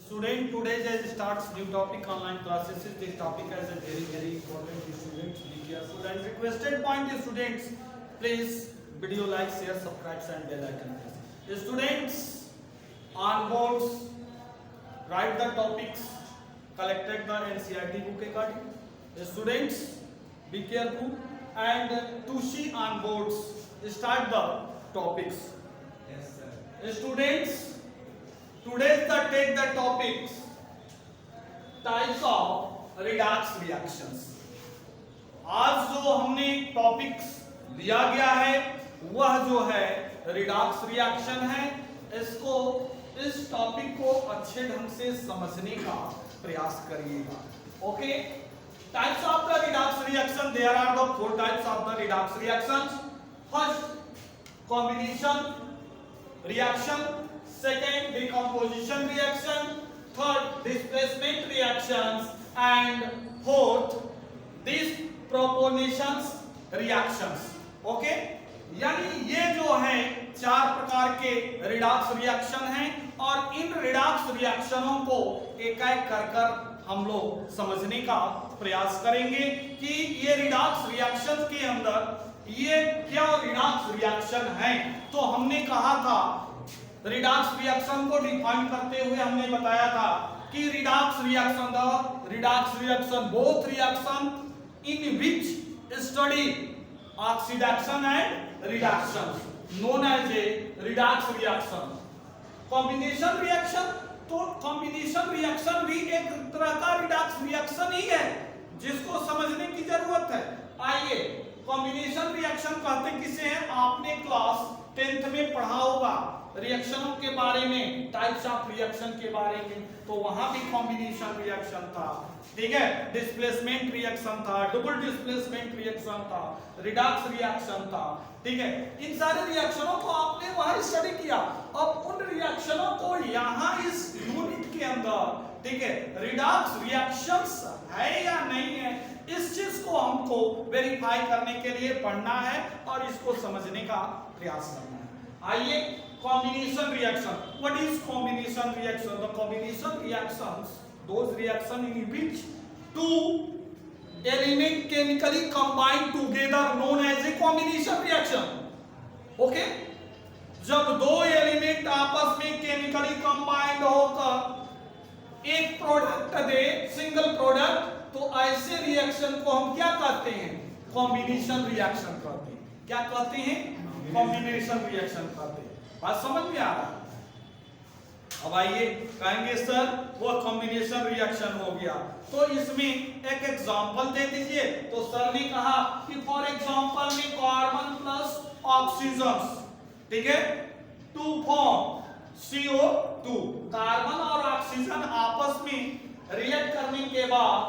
Student, today just starts new topic online classes. This topic is a very important. Students, be careful and requested point is students, please video like, share, subscribe and bell icon press. Students, on boards, write the topics collected the NCERT book according. Students, be careful and to see on boards, start the topics. Yes, sir. Students, today take the topics types of redox reactions. आज जो हमने topics दिया गया है वह जो है redox reaction है। इसको इस टॉपिक को अच्छे ढंग से समझने का प्रयास करिएगा। Okay, types of the redox reaction, there are the 4 types of the redox reactions. First, combination reaction, second decomposition reaction, third displacement reactions and fourth disproportions reactions. Okay, यानी ये जो है 4 प्रकार के रिडॉक्स रिएक्शन हैं और इन रिडॉक्स रिएक्शनों को एक-एक कर हम लोग समझने का प्रयास करेंगे कि ये रिडॉक्स रिएक्शन के अंदर ये क्या रिडॉक्स रिएक्शन है। तो हमने कहा था रिडॉक्स रिएक्शन को डिफाइन करते हुए हमने बताया था कि redox reaction both reaction in which study oxidation and reduction known as a redox reaction. Combination reaction, तो कॉम्बिनेशन रिएक्शन भी एक तरह का रिडॉक्स रिएक्शन ही है जिसको समझने की जरूरत है। आइए, कॉम्बिनेशन रिएक्शन कहते किसे हैं? आपने क्लास 10th में पढ़ा होगा रिएक्शनों के बारे में, टाइप्स ऑफ रिएक्शन के बारे में, तो वहां भी कॉम्बिनेशन रिएक्शन था, ठीक है। डिस्प्लेसमेंट रिएक्शन था, डबल डिस्प्लेसमेंट रिएक्शन था, रिडॉक्स रिएक्शन था, ठीक है। इन सारे रिएक्शनों को आपने वहां स्टडी किया। अब उन रिएक्शनों को यहां इस यूनिट के अंदर, ठीक है, रिडॉक्स रिएक्शंस है या नहीं है, इस चीज को हमको वेरीफाई करने के लिए पढ़ना है और इसको समझने का प्रयास करना है। आइए, combination reaction. What is combination reaction? The combination reactions, those reaction in which two element chemically combine together known as a combination reaction. Okay? जब दो एलिमेंट आपस में केमिकली कंबाइंड होकर एक प्रोडक्ट दे, सिंगल प्रोडक्ट, तो ऐसे रिएक्शन को हम क्या कहते हैं? कॉम्बिनेशन रिएक्शन कहते हैं। क्या कहते हैं? कॉम्बिनेशन रिएक्शन कहते हैं। बात समझ में आ रहा है? अब आइए, कहेंगे सर वो कॉम्बिनेशन रिएक्शन हो गया, तो इसमें एक एग्जांपल दे दीजिए। तो सर ने कहा कि फॉर एग्जांपल में कार्बन प्लस ऑक्सीजन, ठीक है, टू फॉर्म CO2। कार्बन और ऑक्सीजन आपस में रिएक्ट करने के बाद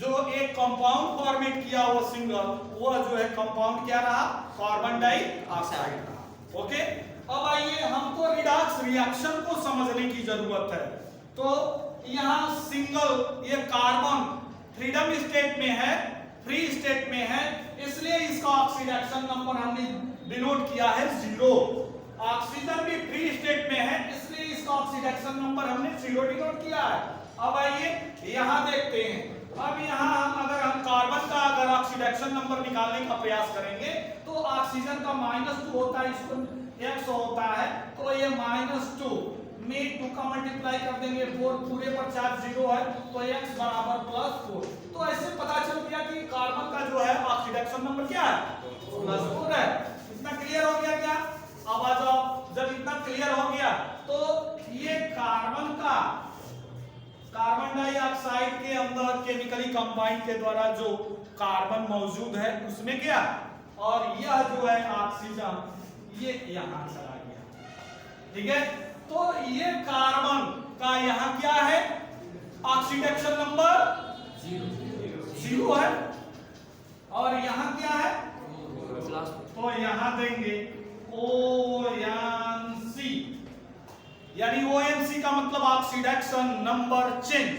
जो एक कंपाउंड फॉर्मेट किया वो सिंगल, वो जो है कंपाउंड क्या रहा? कार्बन डाइऑक्साइड रहा। ओके, अब आइए, हमको रिडॉक्स रिएक्शन को समझने की जरूरत है। तो यहां सिंगल, ये कार्बन फ्रीडम स्टेट में है, फ्री स्टेट में है, इसलिए इसका ऑक्सीडेशन नंबर हमने डिनोट किया है 0। ऑक्सीजन भी फ्री स्टेट में है, इसलिए इसका ऑक्सीडेशन नंबर हमने 0 डिनोट किया है। अब आइए यहां देखते हैं। अब यहां अगर हम कार्बन का अगर ऑक्सीडेशन नंबर निकालने का प्रयास करेंगे तो ऑक्सीजन का -2 होता है, इसको x होता है, तो ये -2 में 2 का मल्टीप्लाई कर देंगे, 4 पूरे पर चार्ज 0 है, तो x बराबर +4। तो ऐसे पता चल गया कि कार्बन का जो है ऑक्सीडेशन नंबर क्या है? +4 है। इतना क्लियर हो गया क्या? अब आ जाओ, जब इतना क्लियर हो गया तो ये कार्बन का कार्बन डाइऑक्साइड के अंदर केमिकली कंबाइंड के द्वारा जो कार्बन मौजूद है उसमें गया, और यह जो है ऑक्सीजन ये यहां चला गया, ठीक है। तो ये कार्बन का यहां क्या है? ऑक्सीडेशन नंबर 0 है, और यहां क्या है? तो यहां देंगे ONC, यानी ONC का मतलब oxidation number change.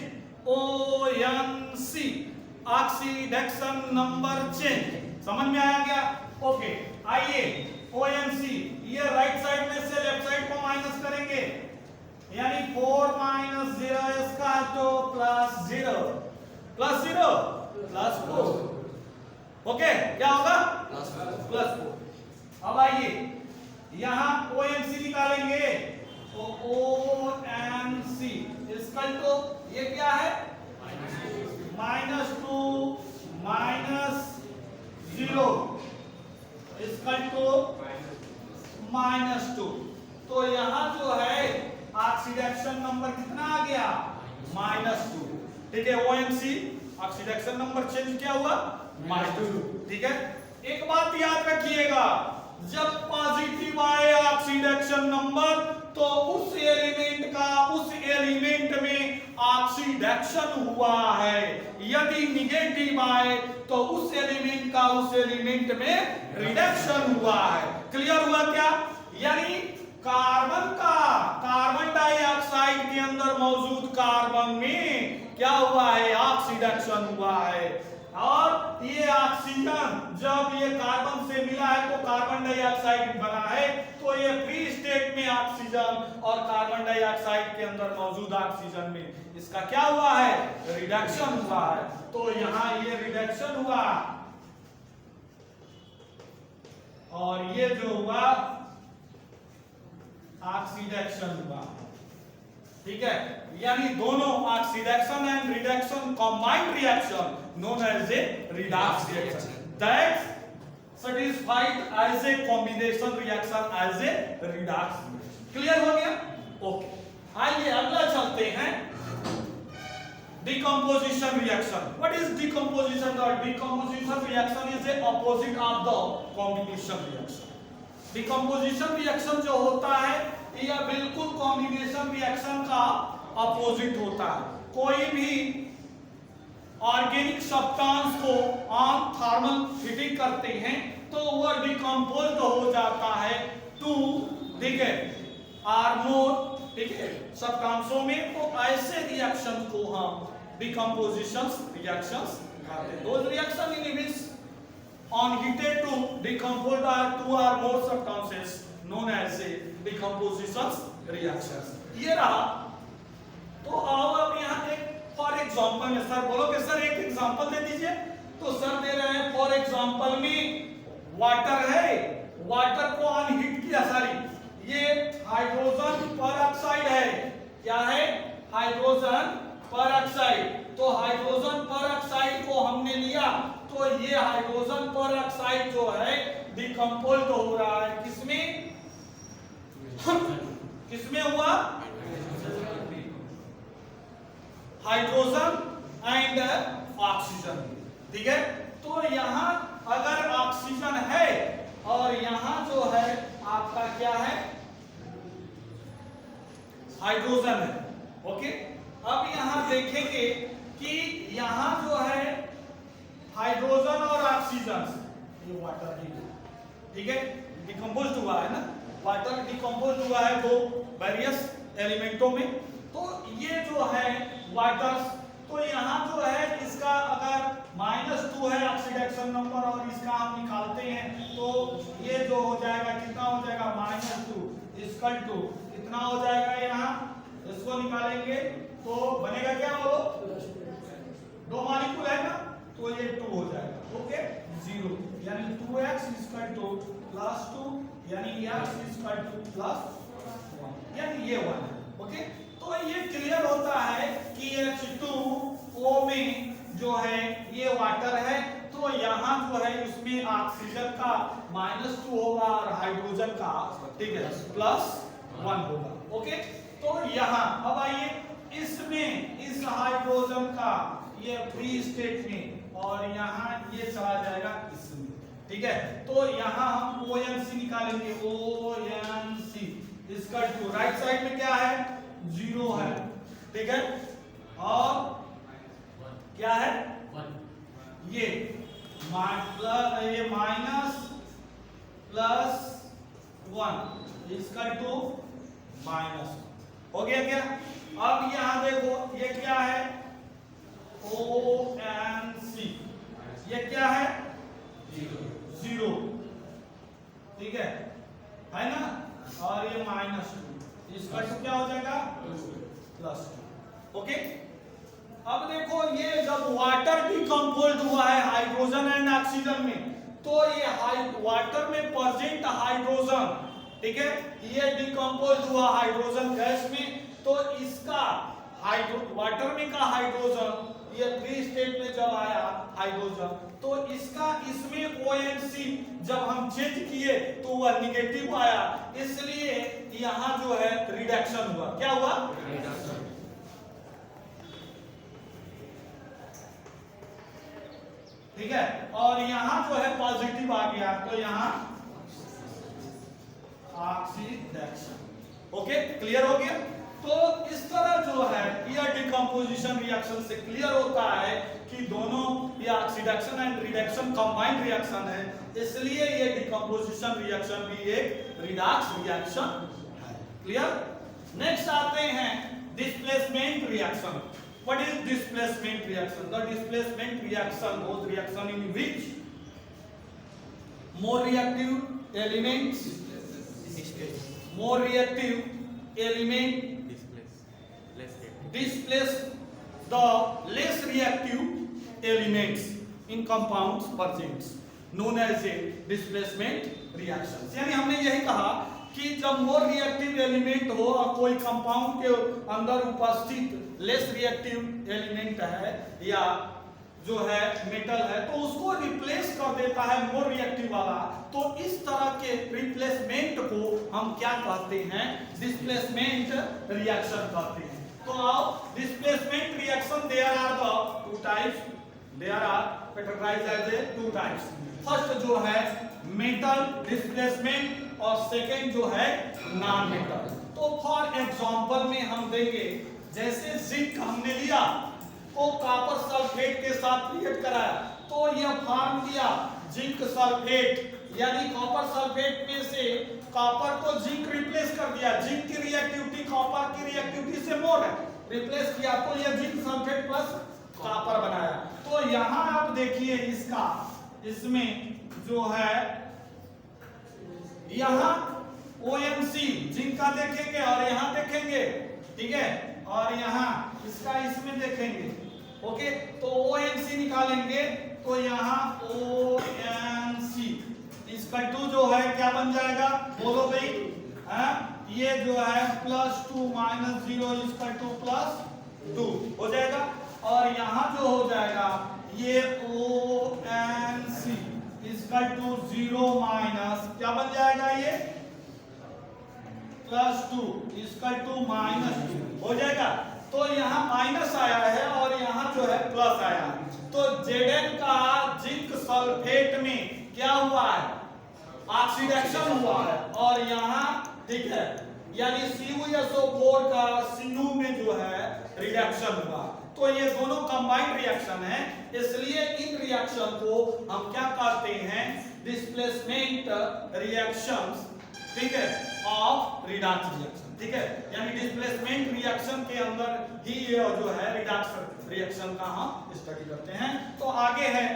ONC oxidation number change, समझ में आया क्या? ओके, आइए ONC, ये राइट साइड में से लेफ्ट साइड को माइनस करेंगे, यानी 4 - 0 is two plus 0 plus 0 plus 4। Okay, क्या होगा प्लस 4। अब आइए यहां OMC निकालेंगे, तो OMC इसका तो ये क्या है -2 -0 इसका तो -2। तो यहां जो है ऑक्सीडेशन नंबर कितना आ गया -2। ठीक है, OMC ऑक्सीडेशन नंबर चेंज क्या हुआ -2। ठीक है, एक बात याद रखिएगा, जब पॉजिटिव आए ऑक्सीडेशन नंबर तो उस एलिमेंट में ऑक्सीडेशन हुआ है, यदि निगेटिव आए तो उस एलिमेंट में रिडक्शन हुआ है। क्लियर हुआ क्या? यानी कार्बन डाइऑक्साइड के अंदर मौजूद कार्बन में क्या हुआ है ऑक्सीडेशन हुआ है, और ये ऑक्सीजन जब ये कार्बन से मिला है तो कार्बन डाइऑक्साइड बना है, तो ये फ्री स्टेट में ऑक्सीजन और कार्बन डाइऑक्साइड के अंदर मौजूद ऑक्सीजन में इसका क्या हुआ है रिडक्शन हुआ है। तो यहां ये रिडक्शन हुआ और ये जो हुआ ऑक्सीडेशन हुआ। ठीक है, यानी दोनों oxidation and reduction combined reaction known as a redox reaction that satisfied as a combination reaction as a redox reaction। Clear हो गया? ओके, आइए अगला चलते हैं decomposition reaction। what is decomposition? The decomposition reaction is a opposite of the combination reaction। decomposition reaction जो होता है यह बिल्कुल combination reaction का अपोजिट होता है। कोई भी ऑर्गेनिक सब्सटेंस को ऑन थर्मल हीटिंग करते हैं तो वह डिकम्पोज हो जाता है टू, ठीक है, आर मोर, ठीक है, सब्सटेंसों में। तो ऐसे रिएक्शन को हम डिकम्पोजिशन रिएक्शंस कहते हैं। Those reaction in which on heated to decompose two or more substances known as a decomposition reactions। ये रहा। तो आओ अब यहाँ एक फॉर एग्जांपल में सर बोलोगे सर एक एग्जांपल दे दीजिए, तो सर दे रहे हैं फॉर एग्जांपल में वाटर है, वाटर को ऑन हीट किया, सॉरी ये हाइड्रोजन परऑक्साइड है, क्या है हाइड्रोजन परऑक्साइड। तो हाइड्रोजन परऑक्साइड को हमने लिया तो ये हाइड्रोजन परऑक्साइड जो है डिकम्पोज हो रहा है किसमें किसमें हुआ हाइड्रोजन एंड ऑक्सीजन। ठीक है, तो यहां अगर ऑक्सीजन है और यहां जो है आपका क्या है हाइड्रोजन है। ओके, अब यहां देखेंगे कि यहां जो है हाइड्रोजन और ऑक्सीजन, ये वाटर ही, ठीक है, डिकम्पोज हुआ है ना, वाटर डिकम्पोज हुआ है दो वेरियस एलिमेंटों में। तो ये जो है वाटर, तो यहाँ जो है इसका अगर -2 है ऑक्सीडेशन नंबर और इसका हम निकालते हैं तो ये जो हो जाएगा कितना हो जाएगा -2 इक्वल टू कितना हो जाएगा, यहाँ इसको निकालेंगे तो बनेगा क्या बोलो, दो मॉलिक्यूल है ना, तो ये 2 हो जाएगा। ओके, 0 यानी 2x इक्वल टू +2 यानी x इक्वल टू +1 यानी ये 1 है। ओके, तो ये क्लियर होता है कि H2O में जो है ये वाटर है, तो यहाँ जो है उसमें ऑक्सीजन का -2 होगा और हाइड्रोजन का, ठीक है, +1 होगा। ओके, तो यहाँ अब आइए इसमें इस हाइड्रोजन का ये फ्री स्टेट में और यहाँ ये चला जाएगा इसमें। ठीक है, तो यहाँ हम OMC निकालेंगे, OMC इसका टू राइट साइड में क्या है 0 है, ठीक है, और क्या है 1 ये -+1 इसका टू माइनस हो गया क्या। अब यहां देखो ये क्या है OMC, ये क्या है 0, ठीक है ना, और ये -2 इसका टू क्या हो जाएगा +2। ओके, अब देखो ये जब वाटर डिकम्पोज हुआ है हाइड्रोजन एंड ऑक्सीजन में, तो ये वाटर में प्रेजेंट हाइड्रोजन, ठीक है, ये डिकम्पोज हुआ हाइड्रोजन गैस में, तो इसका वाटर में का हाइड्रोजन ये फ्री स्टेट में जब आया हाइड्रोजन, तो इसका इसमें ONC जब हम चेंज किए तो वह निगेटिव आया, इसलिए यहां जो है रिडक्शन हुआ। क्या हुआ? रिडक्शन। ठीक है, और यहां जो है पॉजिटिव आ गया, तो यहां ऑक्सीडेशन। ओके, क्लियर हो गया? तो इस तरह जो है यह डिकम्पोजिशन रिएक्शन से क्लियर होता है कि दोनों ये oxidation and reduction combined reaction है, इसलिए ये डिकम्पोजिशन रिएक्शन भी एक रिडॉक्स रिएक्शन है। क्लियर? नेक्स्ट आते हैं displacement reaction. What is displacement reaction? The displacement reaction was reaction in which more reactive elements displace the less reactive elements in compounds present, known as a displacement reaction। यानी हमने यही कहा कि जब more reactive element हो और कोई compound के अंदर उपस्थित लेस रिएक्टिव एलिमेंट है या जो है मेटल है, तो उसको रिप्लेस कर देता है मोर रिएक्टिव वाला, तो इस तरह के रिप्लेसमेंट को हम क्या कहते हैं? डिस्प्लेसमेंट रिएक्शन कहते हैं। तो आओ, displacement reaction there are the two types, there are categorised as a two types. First जो है मेटल डिस्प्लेसमेंट और सेकेंड जो है नॉन मेटल। तो फॉर एग्जांपल में हम देंगे, जैसे जिंक हमने लिया को कॉपर सल्फेट के साथ रिएक्ट कराया, तो यह फॉर्म किया जिंक सल्फेट, यानी कॉपर सल्फेट में से कॉपर को जिंक रिप्लेस कर दिया, जिंक की रिएक्टिविटी कॉपर की रिएक्टिविटी से मोर है, रिप्लेस किया, तो यह जिंक सल्फेट प्लस कॉपर बनाया। तो यहां आप देखिए इसका, इसमें जो है यहां ONC जिंक का देखेंगे और यहां देखेंगे, ठीक है, और यहां इसका इसमें देखेंगे। ओके, तो ONC निकालेंगे, तो यहां ONC इसका 2 जो है क्या बन जाएगा? बोलो भाई, ये जो है +2 - 0 इसका 2 + 2 हो जाएगा, और यहां जो हो जाएगा ये ONC इसका 2 0 माइनस क्या बन जाएगा? ये +2 इसका 2 - हो जाएगा। तो यहाँ माइनस आया है और यहाँ जो है प्लस आया, तो Zn का जिंक सल्फेट में क्या हुआ है? ऑक्सीडेशन हुआ है, और यहाँ ठीक है, यानी CuSO4 का Cu में जो है रिडक्शन हुआ। तो ये दोनों कंबाइंड रिएक्शन है, इसलिए इन रिएक्शन को हम क्या कहते हैं? डिस्प्लेसमेंट रिएक्शंस, ठीक है, ऑफ रिडॉक्स रिएक्शन। ठीक है, यानी डिस्प्लेसमेंट रिएक्शन के अंदर ही ये जो है रिडॉक्स रिएक्शन का हम स्टडी करते हैं। तो आगे है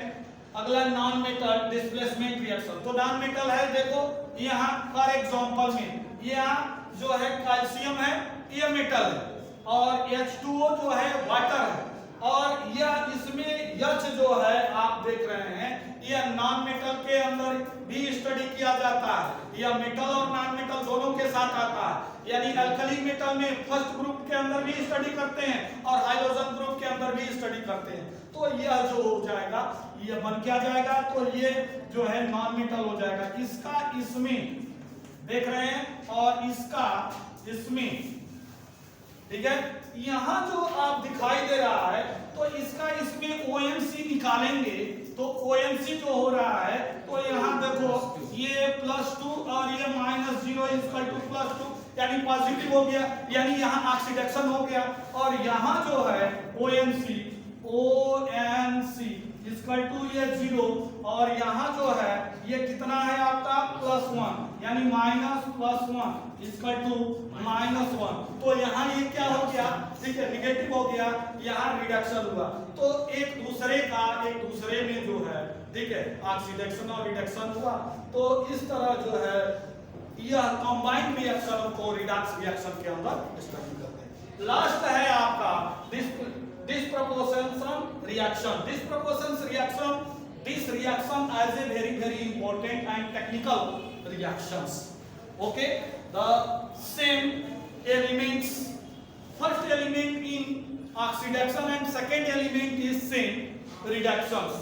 अगला नॉन मेटल डिस्प्लेसमेंट रिएक्शन। तो नॉन मेटल है, देखो यहाँ फॉर एग्जांपल में यहाँ जो है कैल्शियम है, ये मेटल है, और H2O जो है वाटर है, और यह इसमें H जो है आप देख रहे हैं, यह नॉन मेटल के अंदर भी स्टडी किया जाता है, यह मेटल और नॉन मेटल दोनों के साथ आता है, यानी अल्कली मेटल में फर्स्ट ग्रुप के अंदर भी स्टडी करते हैं और हाइड्रोजन ग्रुप के अंदर भी स्टडी करते हैं। तो यह जो हो जाएगा, यह बन क्या जाएगा? तो ये जो है नॉन मेटल हो जाएगा, इसका इसमें देख रहे हैं और इसका इसमें, ठीक है, यहां जो आप दिखाई दे रहा है, तो इसका इसमें ONC निकालेंगे, तो ONC जो हो रहा है, तो यहां देखो ये +2 और ये -0 +2, यानी पॉजिटिव हो गया, यानी यहां ऑक्सीडेशन हो गया, और यहां जो है ONC ये 0, और यहां जो है ये कितना है आपका? +1, यानी -+1 -1, तो यहाँ ये क्या हो गया? ठीक है, निगेटिव हो गया, यहाँ रिडक्शन हुआ। तो एक दूसरे में जो है, ठीक है, ऑक्सीडेशन और रिडक्शन हुआ। तो इस तरह जो है यह कंबाइंड रिएक्शन को रिडॉक्स रिएक्शन के अंदर स्टडी करते हैं। लास्ट है आपका डिस्प्रपोर्शनल reaction. This reaction as a very important and technical reactions. Okay, the same elements, first element in oxidation and second element is same reductions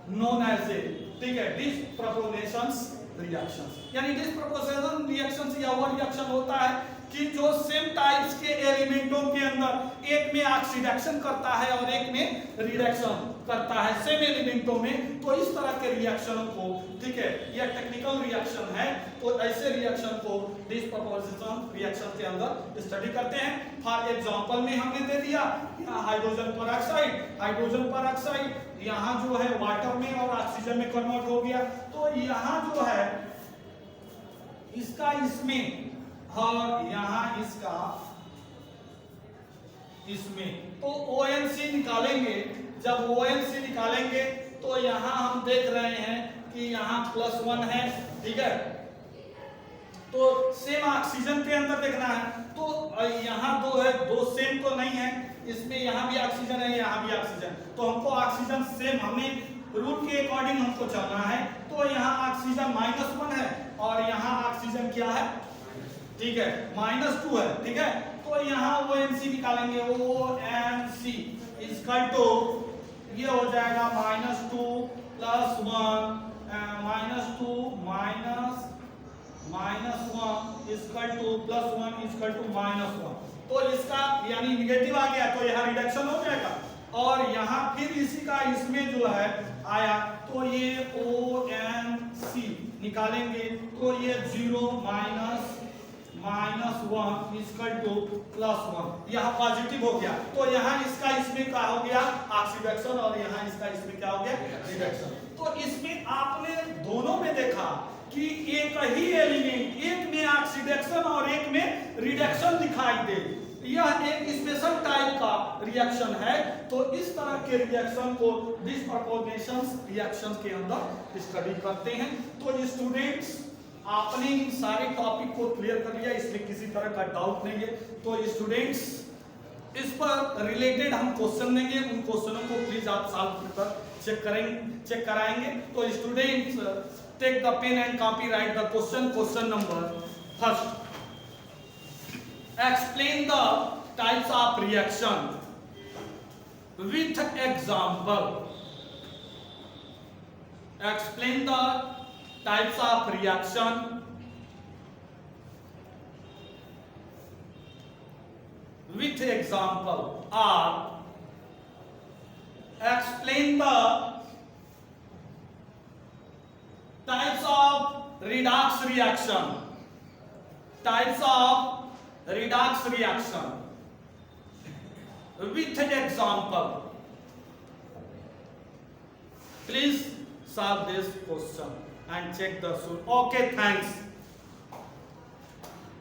known as a, ठीक है, disproportions reactions. यानी disproportion reactions या वो reaction होता है कि जो same types के एलिमेंटों के अंदर एक में ऑक्सीडेशन करता है और एक में रिडक्शन करता है सेम एलिमेंटों में, तो इस तरह के रिएक्शनों को, ठीक है, यह टेक्निकल रिएक्शन है, तो ऐसे रिएक्शन को डिस्प्रोपोर्शनल रिएक्शन के अंदर स्टडी करते हैं. फॉर एग्जांपल में हमने दे दिया यहाँ हाइड्रोजन पेरोक्साइड यहाँ जो है वाटर में और ऑक्सीजन में कन्वर्ट हो गया, तो यहाँ जो है इसका इसमें और यहाँ इसका इसमें, तो ONC निकालेंगे. जब ONC निकालेंगे तो यहाँ हम देख रहे हैं कि यहाँ +1 है, ठीक है, तो सेम ऑक्सीजन के अंदर देखना है, तो यहाँ दो है, दो सेम तो नहीं है, इसमें यहाँ भी ऑक्सीजन है, यहाँ भी ऑक्सीजन, तो हमको ऑक्सीजन सेम, हमें रूल के अकॉर्डिंग हमको चलना है, तो यहाँ ऑक्सीजन -1 है और यहाँ ऑक्सीजन क्या है, ठीक है, -2 है, ठीक है, तो यहाँ ONC निकालेंगे. ONC इक्वल टू ये हो जाएगा -2 + 1 -2 -1 इक्वल टू +1 इक्वल टू -1, तो इसका यानी निगेटिव आ गया, तो यहाँ रिडक्शन हो जाएगा. और यहाँ फिर इसी का इसमें जो है आया, तो ये ONC निकालेंगे, तो ये 0 -1 इक्वल टू +1, यहाँ पॉजिटिव हो गया, तो यहाँ इसका इसमें क्या हो गया, ऑक्सीडेशन, और यहाँ इसका इसमें क्या हो गया, रिडक्शन. तो इसमें आपने दोनों में देखा कि एक ही एलिमेंट, एक में ऑक्सीडेशन और एक में रिडक्शन दिखाई दे, यह एक स्पेशल टाइप का रिएक्शन है. तो इस तरह के रिएक्शन को डिस्प्रोपोर्शनल रिएक्शन के अंदर स्टडी करते हैं. तो स्टूडेंट्स, आपने इन सारे टॉपिक को क्लियर कर लिया, इसमें किसी तरह का डाउट नहीं है. तो स्टूडेंट्स, इस पर रिलेटेड हम क्वेश्चन देंगे, उन क्वेश्चनों को प्लीज आप सॉल्व कर चेक कराएंगे. तो students, take the pen and copy, write the question number first. Explain the types of reaction with example. Explain the types of reaction with example, or explain the types of redox reaction. Types of redox reaction with an example. Please solve this question and check the solution. Okay, thanks.